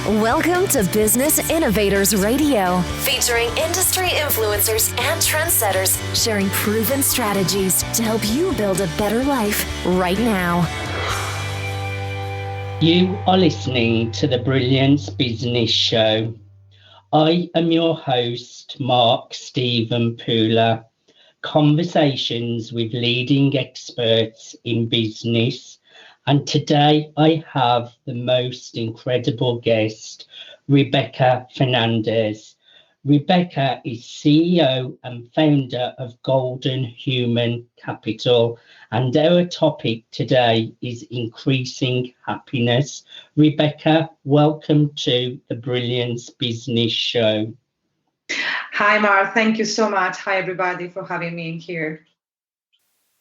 Welcome to Business Innovators Radio, featuring industry influencers and trendsetters sharing proven strategies to help you build a better life right now. You are listening to the Brilliance Business Show. I am your host, Mark Stephen Pooler. Conversations with leading experts in business. And today I have the most incredible guest, Rebeca Fernández. Rebeca is CEO and founder of Golden Human Capital, and our topic today is increasing happiness. Rebeca, welcome to the Brilliance Business Show. Hi, Mark. Thank you so much. Hi, everybody, for having me in here.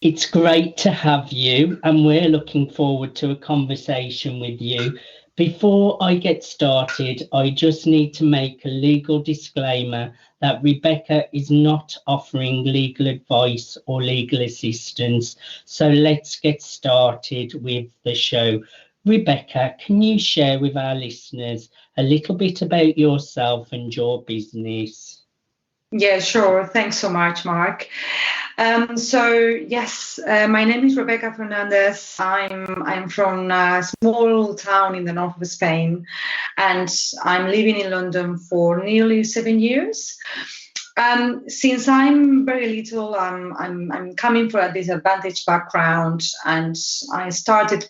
It's great to have you, and we're looking forward to a conversation with you. Before I get started, I just need to make a legal disclaimer that Rebeca is not offering legal advice or legal assistance. So let's get started with the show. Rebeca, can you share with our listeners a little bit about yourself and your business? Yeah, sure. Thanks so much, Mark. My name is Rebeca Fernández. I'm from a small town in the north of Spain, and I'm living in London for nearly 7 years. Since I'm very little, I'm coming from a disadvantaged background, and I started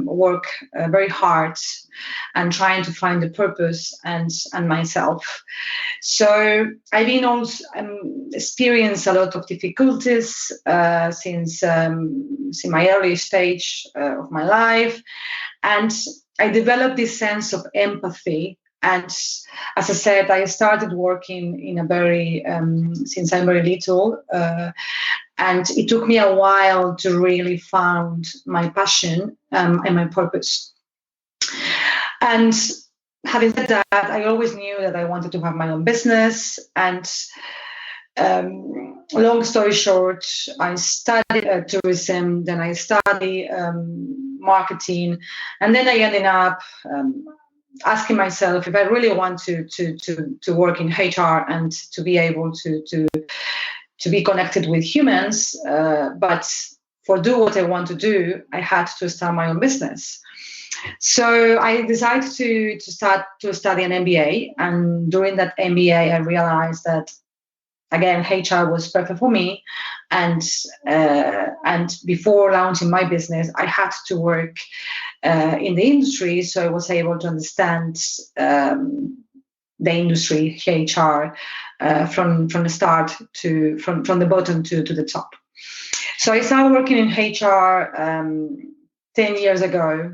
work very hard and trying to find the purpose and myself. So I've been also experienced a lot of difficulties since my early stage of my life, and I developed this sense of empathy. And as I said, I started working in a since I'm very little, and it took me a while to really find my passion and my purpose. And having said that, I always knew that I wanted to have my own business. And long story short, I studied tourism, then I studied marketing, and then I ended up asking myself if I really want to work in HR and to be able to be connected with humans, but for do what I want to do, I had to start my own business. So I decided to study an MBA, and during that MBA, I realized that again HR was perfect for me, and before launching my business, I had to work in the industry, so I was able to understand the industry, HR, from the start from the bottom to the top. So I started working in HR 10 years ago.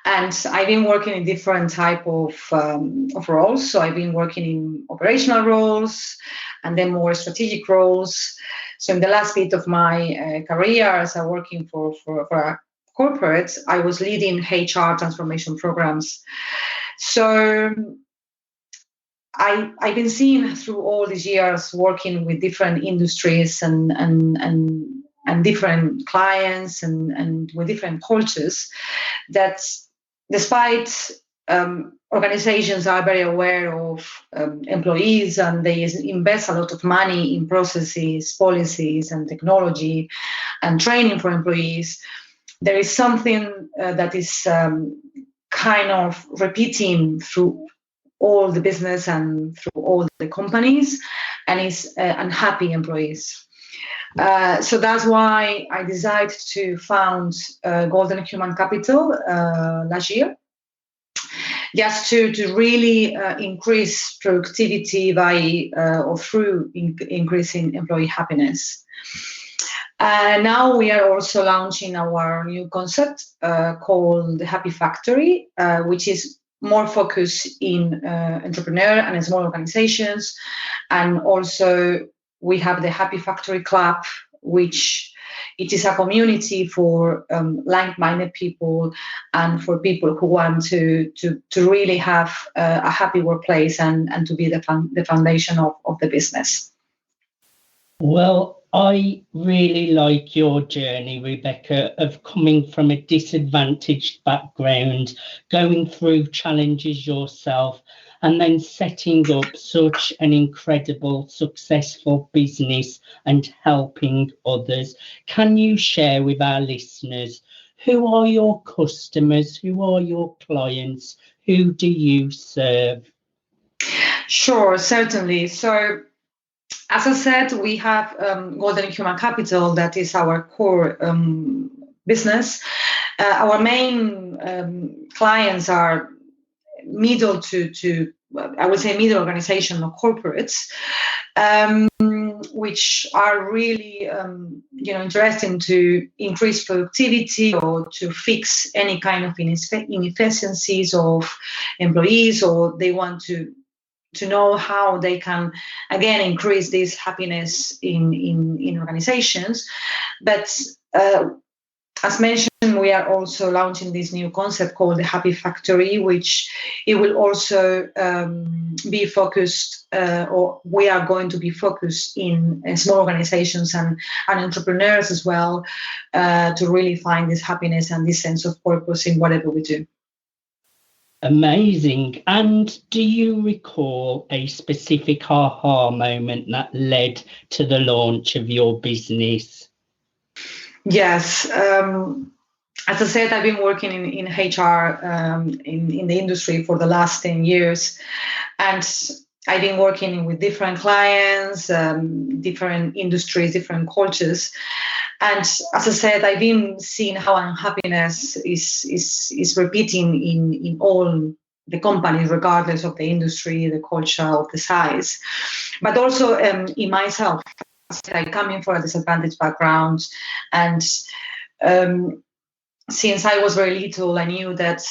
And I've been working in different type of roles. So I've been working in operational roles and then more strategic roles. So in the last bit of my career, as I'm working for a corporate, I was leading HR transformation programs. So I've been seeing through all these years working with different industries and different clients and with different cultures that despite organizations are very aware of employees and they invest a lot of money in processes, policies, and technology and training for employees, there is something that is kind of repeating through all the business and through all the companies, and is unhappy employees. So that's why I decided to found Golden Human Capital last year, just to really increase productivity by or through increasing employee happiness. Now we are also launching our new concept called the Happy Factory, which is more focused in entrepreneur and small organizations, and also we have the Happy Factory Club, which it is a community for like-minded people and for people who want to really have a happy workplace and to be the foundation of the business. Well, I really like your journey, Rebecca, of coming from a disadvantaged background, going through challenges yourself, and then setting up such an incredible, successful business and helping others. Can you share with our listeners, who are your customers? Who are your clients? Who do you serve? Sure, certainly. So, as I said, we have Golden Human Capital, that is our core business. Our main clients are middle to I would say middle organization or corporates, which are really interesting to increase productivity or to fix any kind of inefficiencies of employees, or they want to know how they can again increase this happiness in organizations. But as mentioned, we are also launching this new concept called the Happy Factory, which it will also be focused, or we are going to be focused in small organizations and entrepreneurs as well, to really find this happiness and this sense of purpose in whatever we do. Amazing. And do you recall a specific aha moment that led to the launch of your business? Yes. As I said, I've been working in HR in the industry for the last 10 years. And I've been working with different clients, different industries, different cultures. And as I said, I've been seeing how unhappiness is repeating in all the companies, regardless of the industry, the culture, or the size. But also in myself, I come in from a disadvantaged background. And since I was very little, I knew that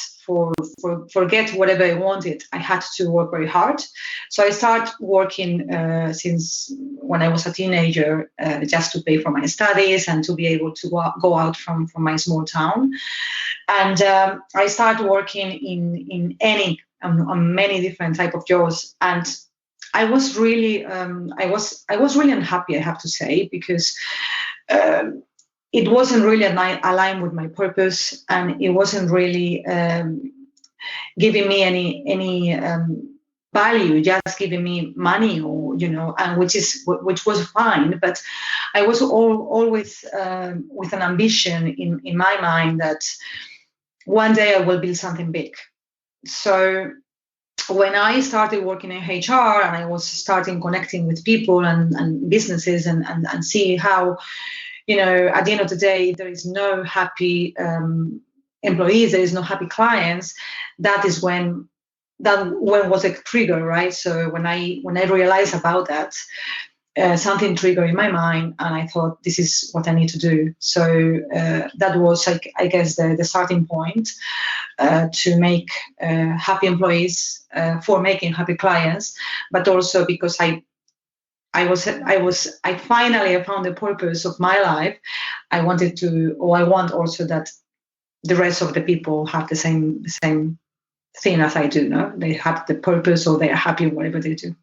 forget whatever I wanted, I had to work very hard. So I started working since when I was a teenager, just to pay for my studies and to be able to go out from my small town. And I started working on many different type of jobs. And I was really I was really unhappy, I have to say, because it wasn't really aligned with my purpose, and it wasn't really giving me any value, just giving me money, or and which was fine. But I was always with an ambition in my mind that one day I will build something big. So when I started working in HR and I was starting connecting with people and businesses and see how, at the end of the day, there is no happy employees, there is no happy clients. That was a trigger, right? So when I realized about that, something triggered in my mind, and I thought, this is what I need to do. So that was, I guess, the starting point to make happy employees, for making happy clients, but also because I finally found the purpose of my life. I want also that the rest of the people have the same thing as I do. No, they have the purpose, or they are happy in whatever they do.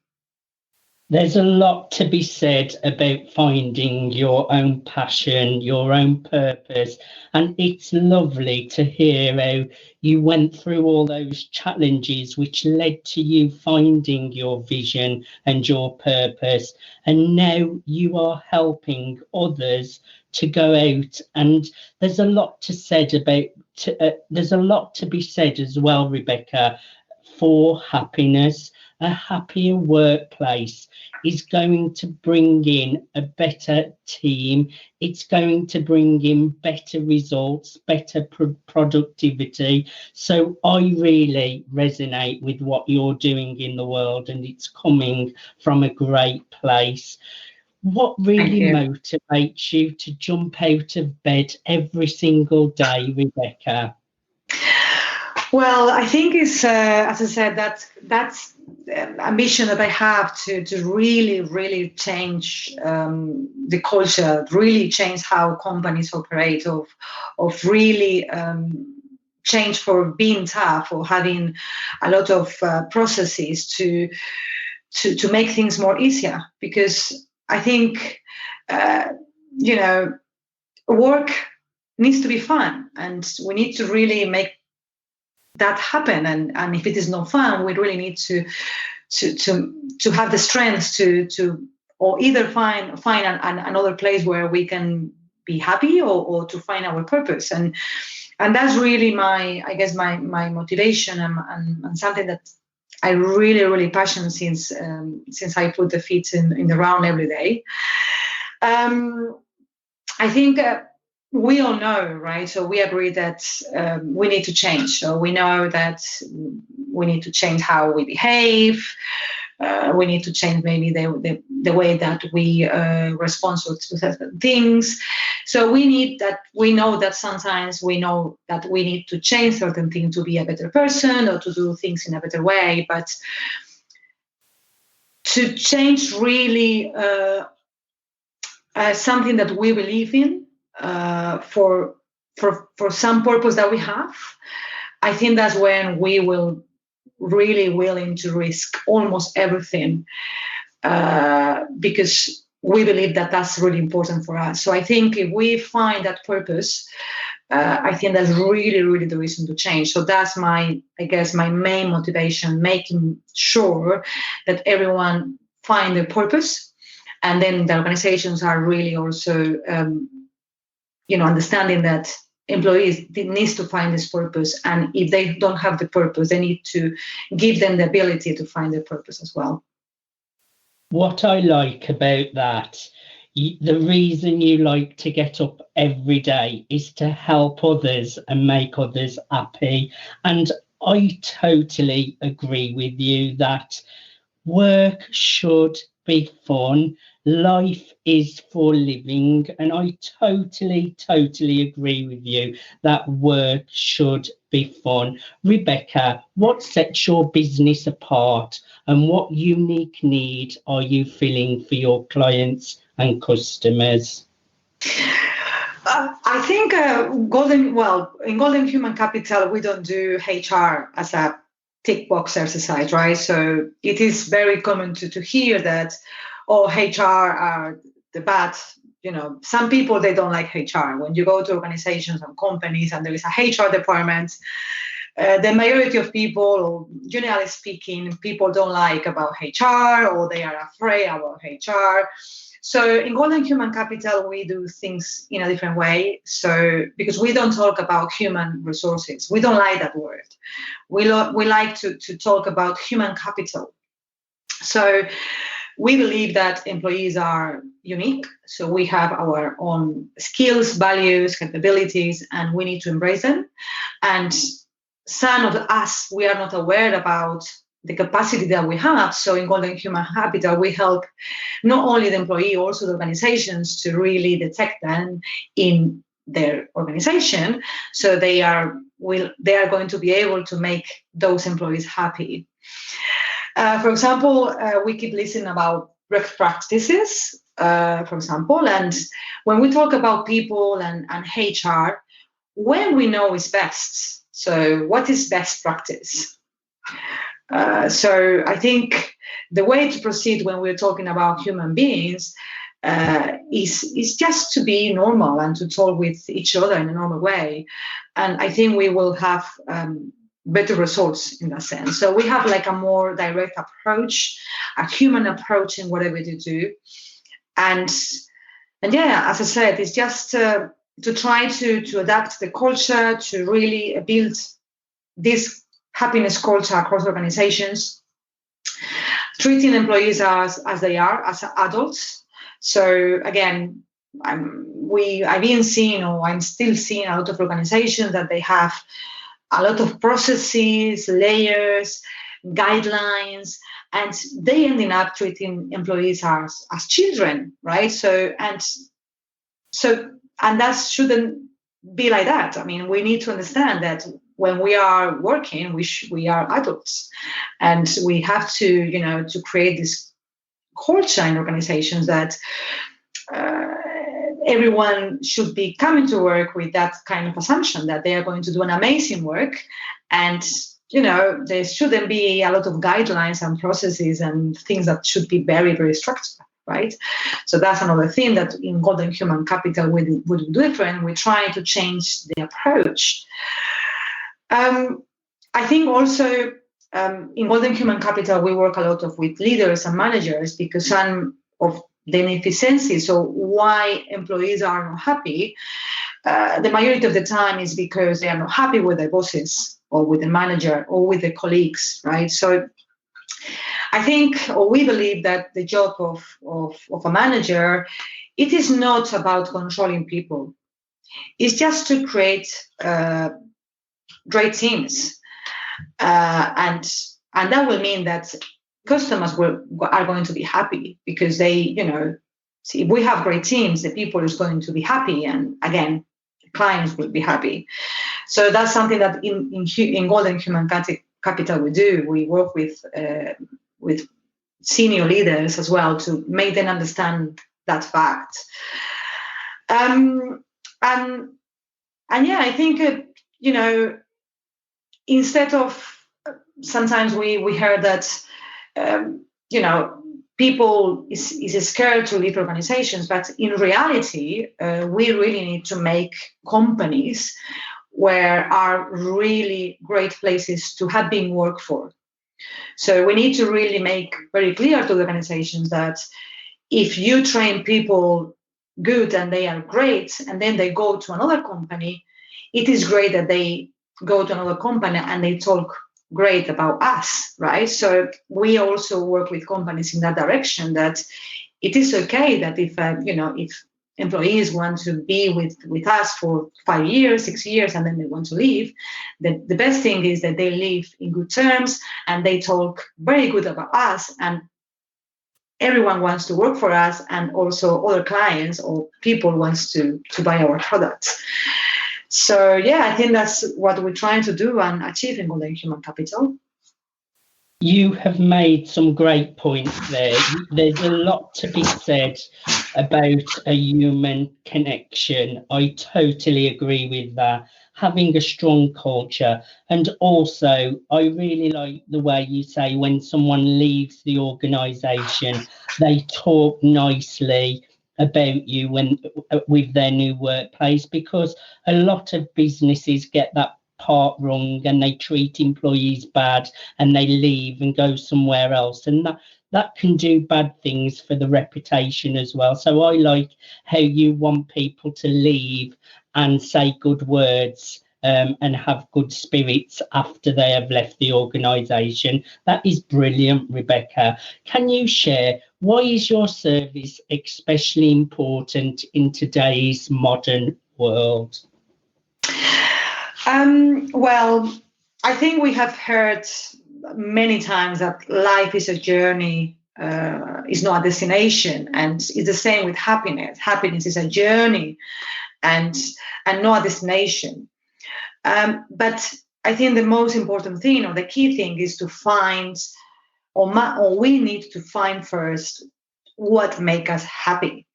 There's a lot to be said about finding your own passion, your own purpose, and it's lovely to hear how you went through all those challenges which led to you finding your vision and your purpose, and now you are helping others to go out. And there's a lot to be said as well, Rebecca, for happiness. A happier workplace is going to bring in a better team. It's going to bring in better results, better productivity. So I really resonate with what you're doing in the world, and it's coming from a great place. What really motivates you to jump out of bed every single day, Rebecca? Well, I think it's, as I said, that's the ambition that I have to really, really change the culture, really change how companies operate, of really change for being tough, or having a lot of processes to make things more easier. Because I think work needs to be fun, and we need to really make that happen. And if it is not fun, we really need to have the strength to or either find another place where we can be happy, or to find our purpose. And that's really my motivation, and something that I really, really passionate since I put the feet in the ground every day. I think we all know, right? So we agree that we need to change. So we know that we need to change how we behave. We need to change maybe the way that we respond to certain things. So we know that sometimes we know that we need to change certain things to be a better person or to do things in a better way. But to change really something that we believe in for some purpose that we have, I think that's when we will really willing to risk almost everything, because we believe that that's really important for us. So I think if we find that purpose, I think that's really, really the reason to change. So that's my main motivation, making sure that everyone find their purpose, and then the organizations are really also, understanding that employees needs to find this purpose, and if they don't have the purpose, they need to give them the ability to find their purpose as well. What I like about that, the reason you like to get up every day is to help others and make others happy. And I totally agree with you that work should be fun. Life is for living, and I totally agree with you that work should be fun. Rebecca, what sets your business apart, and what unique need are you filling for your clients and customers? I think in Golden Human Capital, we don't do HR as a tick box exercise, right? So it is very common to hear that, HR are the bad, some people, they don't like HR. When you go to organizations and companies and there is a HR department, the majority of people, or generally speaking, people don't like about HR, or they are afraid about HR. So in Golden Human Capital, we do things in a different way. So because we don't talk about human resources, we don't like that word. We like to talk about human capital. So we believe that employees are unique. So we have our own skills, values, capabilities, and we need to embrace them. And some of us, we are not aware about the capacity that we have. So in Golden Human Capital, we help not only the employee, also the organizations to really detect them in their organization. So they are going to be able to make those employees happy. For example, we keep listening about best practices, for example, and when we talk about people and HR, when we know is best. So what is best practice? So I think the way to proceed when we're talking about human beings is just to be normal and to talk with each other in a normal way. And I think we will have better results in that sense. So we have like a more direct approach, a human approach in whatever we do. And yeah, as I said, it's just to try to adapt the culture, to really build this happiness culture across organizations, treating employees as they are, as adults. So again, I'm still seeing a lot of organizations that they have a lot of processes, layers, guidelines, and they ending up treating employees as children, right? So that shouldn't be like that. I mean, we need to understand that when we are working, we are adults, and we have to create this culture in organizations that everyone should be coming to work with that kind of assumption that they are going to do an amazing work, and there shouldn't be a lot of guidelines and processes and things that should be very, very structured, right? So that's another thing that in Golden Human Capital we do different. We try to change the approach. I think also in Golden Human Capital we work a lot with leaders and managers, because some of the inefficiencies, so why employees are not happy, the majority of the time is because they are not happy with their bosses or with the manager or with the colleagues, right? So I think, or we believe, that the job of a manager, it is not about controlling people. It's just to create great teams, and that will mean that customers are going to be happy, because they, see, if we have great teams, the people is going to be happy, and again, clients will be happy. So that's something that in Golden Human Capital we do. We work with senior leaders as well to make them understand that fact. And yeah, I think instead of, sometimes we heard that people is scared to leave organizations, but in reality, we really need to make companies where are really great places to have been worked for. So we need to really make very clear to the organizations that if you train people good and they are great, and then they go to another company, it is great that they go to another company and they talk great about us, right? So we also work with companies in that direction, that it is okay that if employees want to be with us for 5 years, 6 years, and then they want to leave, the best thing is that they leave in good terms and they talk very good about us, and everyone wants to work for us, and also other clients or people wants to buy our products. So yeah, I think that's what we're trying to do and achieve in Golden Human Capital. You have made some great points there. There's a lot to be said about a human connection. I totally agree with that. Having a strong culture. And also, I really like the way you say when someone leaves the organisation, they talk nicely about you with their new workplace, because a lot of businesses get that part wrong and they treat employees bad and they leave and go somewhere else, and that can do bad things for the reputation as well. So I like how you want people to leave and say good words and have good spirits after they have left the organisation. That is brilliant, Rebecca. Can you share, why is your service especially important in today's modern world? Well, I think we have heard many times that life is a journey, is not a destination, and it's the same with happiness. Happiness is a journey and not a destination. But I think the most important thing, or the key thing, is to find, or we need to find first what makes us happy.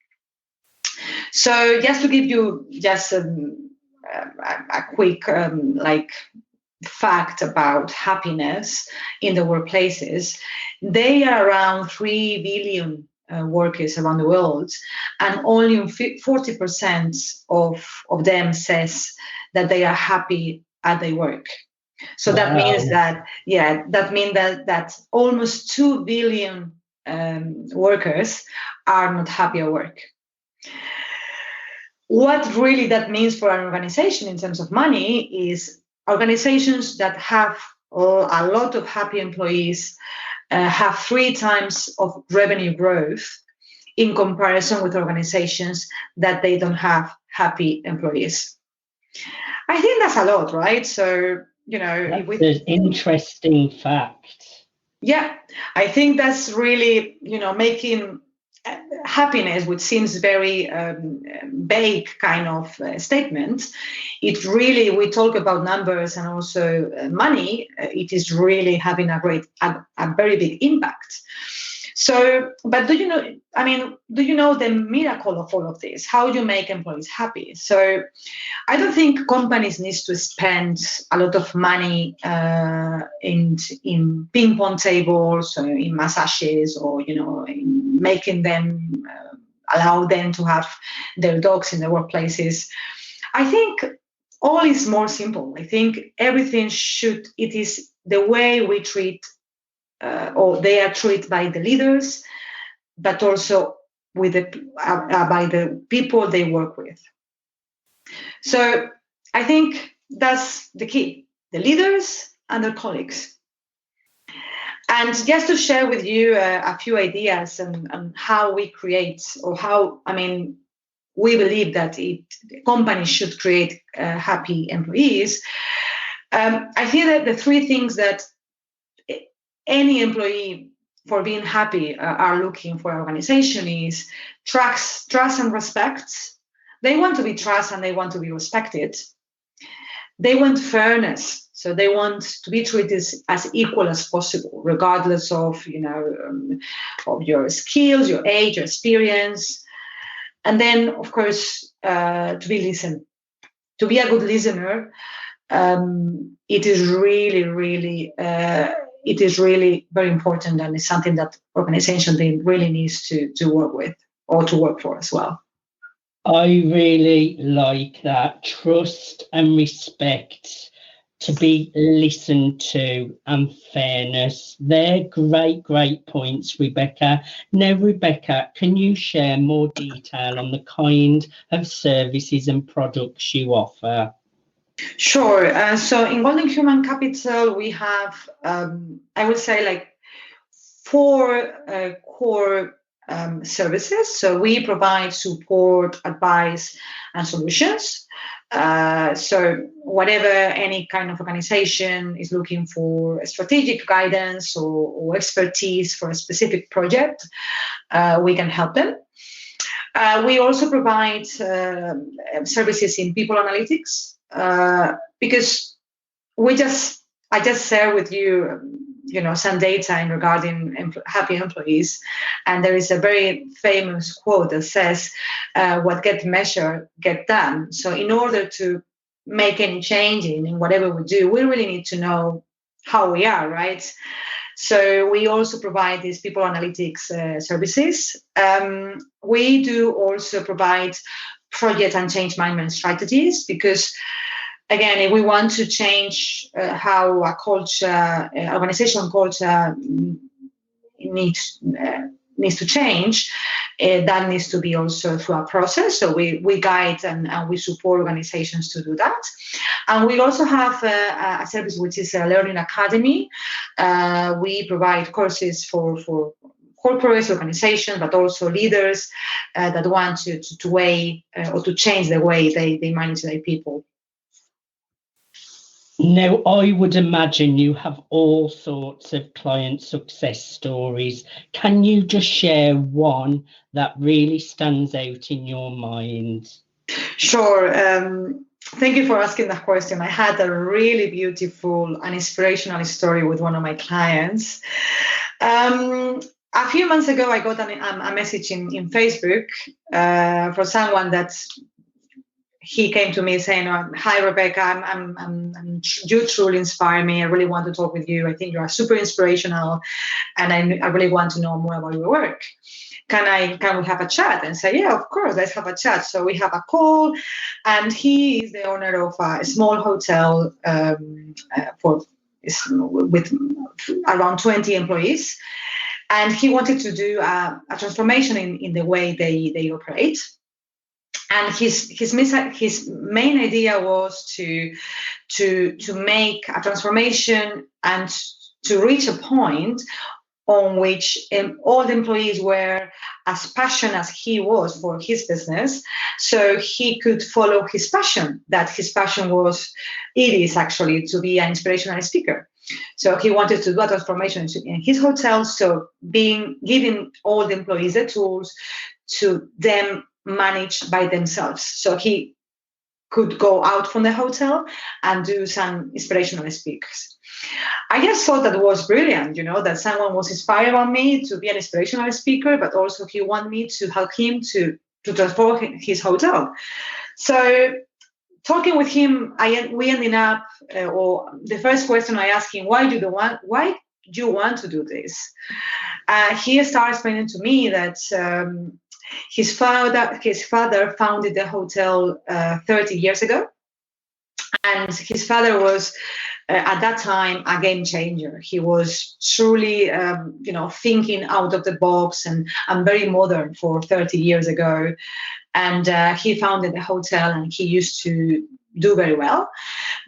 So just to give you just a quick fact about happiness in the workplaces, they are around 3 billion workers around the world, and only 40% of them says that they are happy at their work. So wow. That means that almost 2 billion workers are not happy at work. What really that means for an organization in terms of money is organizations that have a lot of happy employees have 3 times of revenue growth in comparison with organizations that they don't have happy employees. I think that's a lot, right? So, that's an interesting fact. Yeah, I think that's really, making happiness, which seems very vague kind of statement. It really, we talk about numbers and also money. It is really having a very big impact. So, but do you know the miracle of all of this? How you make employees happy? So, I don't think companies need to spend a lot of money in ping pong tables, or in massages, or in making them, allow them to have their dogs in the workplaces. I think all is more simple. I think everything it is the way we treat, or they are treated by the leaders, but also with by the people they work with. So I think that's the key, the leaders and their colleagues. And just to share with you a few ideas on how we create, or how, we believe that companies should create happy employees. I think that the three things that any employee for being happy are looking for an organization is trust and respect. They want to be trusted and they want to be respected. They want fairness, so they want to be treated as equal as possible, regardless of of your skills, your age, your experience. And then, of course, to be listened. To be a good listener, it is really, really, very important, and it's something that organization they really needs to work with, or to work for as well. I really like that. Trust and respect, to be listened to, and fairness. They're great points, Rebecca. Now, Rebecca, can you share more detail on the kind of services and products you offer? Sure. So in Golden Human Capital, we have, I would say, 4 core services. So we provide support, advice, and solutions. So whatever any kind of organization is looking for strategic guidance or expertise for a specific project, we can help them. We also provide services in people analytics, because I just share with you, some data in regarding happy employees, and there is a very famous quote that says, "What gets measured get done." So, in order to make any change in whatever we do, we really need to know how we are, right? So we also provide these people analytics services. We do also provide project and change management strategies, because again, if we want to change how a culture, organization culture needs to change, that needs to be also through a process. So we guide and we support organizations to do that. And we also have a service which is a learning academy. We provide courses for corporate organizations, but also leaders that want to weigh or to change the way they manage their people. Now, I would imagine you have all sorts of client success stories. Can you just share one that really stands out in your mind? Sure. Thank you for asking that question. I had a really beautiful and inspirational story with one of my clients. A few months ago, I got a message in Facebook for someone that he came to me saying, "Hi, Rebecca, you truly inspire me. I really want to talk with you. I think you are super inspirational, and I really want to know more about your work. Can we have a chat?" And say, "Yeah, of course, let's have a chat." So we have a call, and he is the owner of a small hotel with around 20 employees, and he wanted to do a transformation in the way they operate. And his main idea was to make a transformation and to reach a point on which all the employees were as passionate as he was for his business, so he could follow his passion. That his passion is actually to be an inspirational speaker. So he wanted to do a transformation in his hotel, so giving all the employees the tools to them manage by themselves. So he could go out from the hotel and do some inspirational speaks. I just thought that was brilliant, that someone was inspired by me to be an inspirational speaker, but also he wanted me to help him to transform his hotel. So talking with him, we ended up, or the first question I asked him, why you want to do this? He started explaining to me that his father founded the hotel 30 years ago. And his father was, at that time, a game changer. He was truly, thinking out of the box and very modern for 30 years ago. And he founded the hotel, and he used to do very well.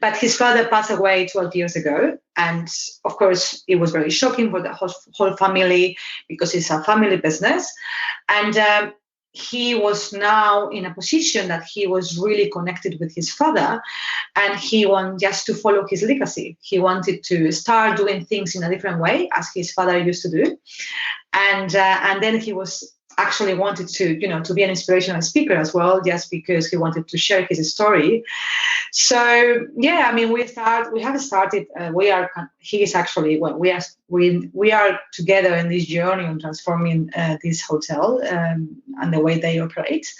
But his father passed away 12 years ago. And of course, it was very shocking for the whole family, because it's a family business. And he was now in a position that he was really connected with his father, and he wanted just to follow his legacy. He wanted to start doing things in a different way, as his father used to do. And then he was actually wanted to be an inspirational speaker as well, just because he wanted to share his story. So yeah, I mean, we have started. We are together in this journey on transforming this hotel and the way they operate.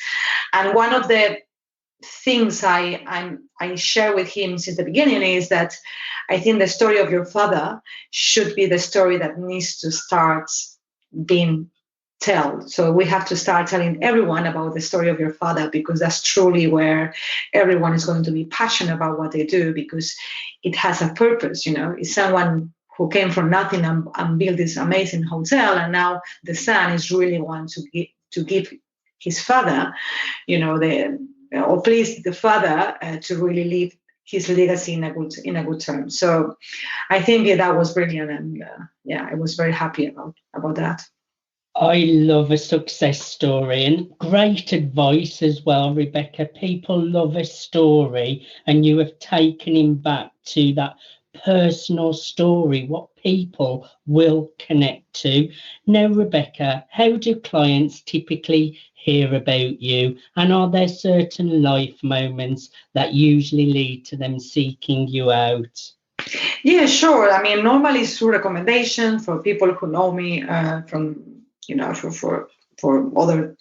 And one of the things I share with him since the beginning is that I think the story of your father should be the story that needs to start being told. So we have to start telling everyone about the story of your father, because that's truly where everyone is going to be passionate about what they do, because it has a purpose. It's someone who came from nothing and built this amazing hotel, and now the son is really want to give his father, or please the father to really leave his legacy in a good term. So I think that was brilliant, and I was very happy about that. I love a success story, and great advice as well, Rebecca. People love a story, and you have taken him back to that personal story, what people will connect to. Now, Rebecca, how do clients typically hear about you, and are there certain life moments that usually lead to them seeking you out? Yeah, sure. I mean, normally it's through recommendation for people who know me from for other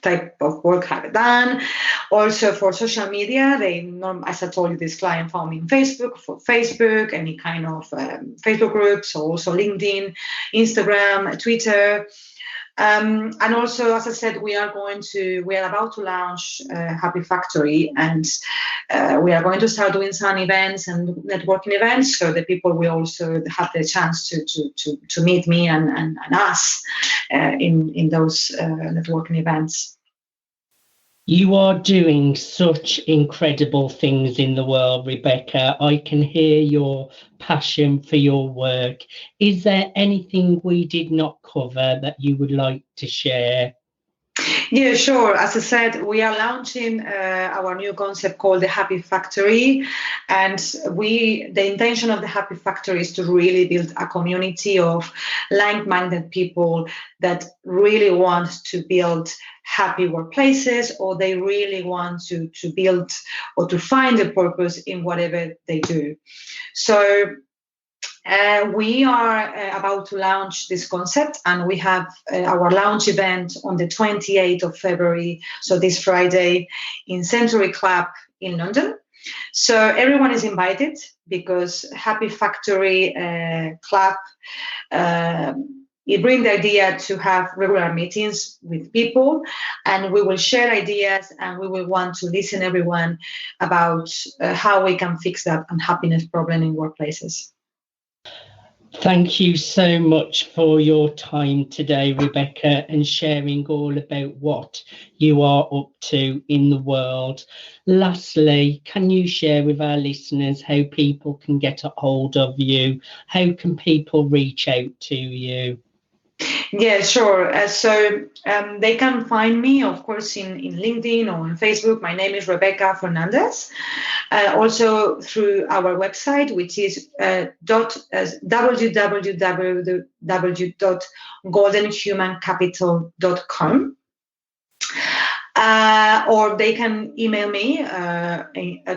type of work I've done. Also for social media, as I told you, this client found me in Facebook, any kind of Facebook groups, also LinkedIn, Instagram, Twitter. And also, as I said, we are about to launch Happy Factory, and we are going to start doing some events and networking events, so that people will also have the chance to meet me and us in those networking events. You are doing such incredible things in the world, Rebecca. I can hear your passion for your work. Is there anything we did not cover that you would like to share? Yeah, sure. As I said, we are launching our new concept called the Happy Factory, and the intention of the Happy Factory is to really build a community of like-minded people that really want to build happy workplaces, or they really want to build or to find a purpose in whatever they do. So we are about to launch this concept, and we have our launch event on the 28th of February, so this Friday, in Century Club in London. So everyone is invited, because Happy Factory Club, it brings the idea to have regular meetings with people, and we will share ideas, and we will want to listen to everyone about how we can fix that unhappiness problem in workplaces. Thank you so much for your time today, Rebecca, and sharing all about what you are up to in the world. Lastly, can you share with our listeners how people can get a hold of you? How can people reach out to you? Yeah, sure. So they can find me, of course, in LinkedIn or on Facebook. My name is Rebeca Fernández. Also through our website, which is www.goldenhumancapital.com. Or they can email me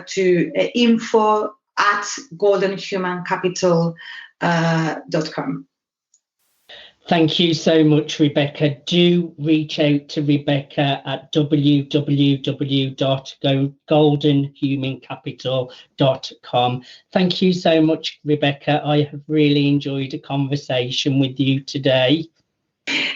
to info@goldenhumancapital.com. Thank you so much, Rebecca. Do reach out to Rebecca at www.goldenhumancapital.com. Thank you so much, Rebecca. I have really enjoyed a conversation with you today.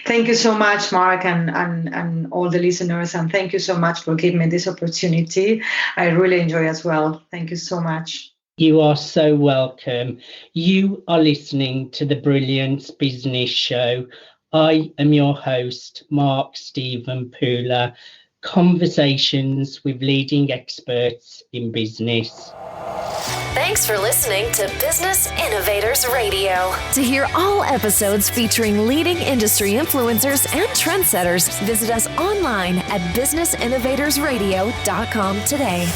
Thank you so much, Mark, and all the listeners. And thank you so much for giving me this opportunity. I really enjoy as well. Thank you so much. You are so welcome. You are listening to the Brilliance Business Show. I am your host, Mark Stephen Pooler. Conversations with leading experts in business. Thanks for listening to Business Innovators Radio. To hear all episodes featuring leading industry influencers and trendsetters, visit us online at businessinnovatorsradio.com today.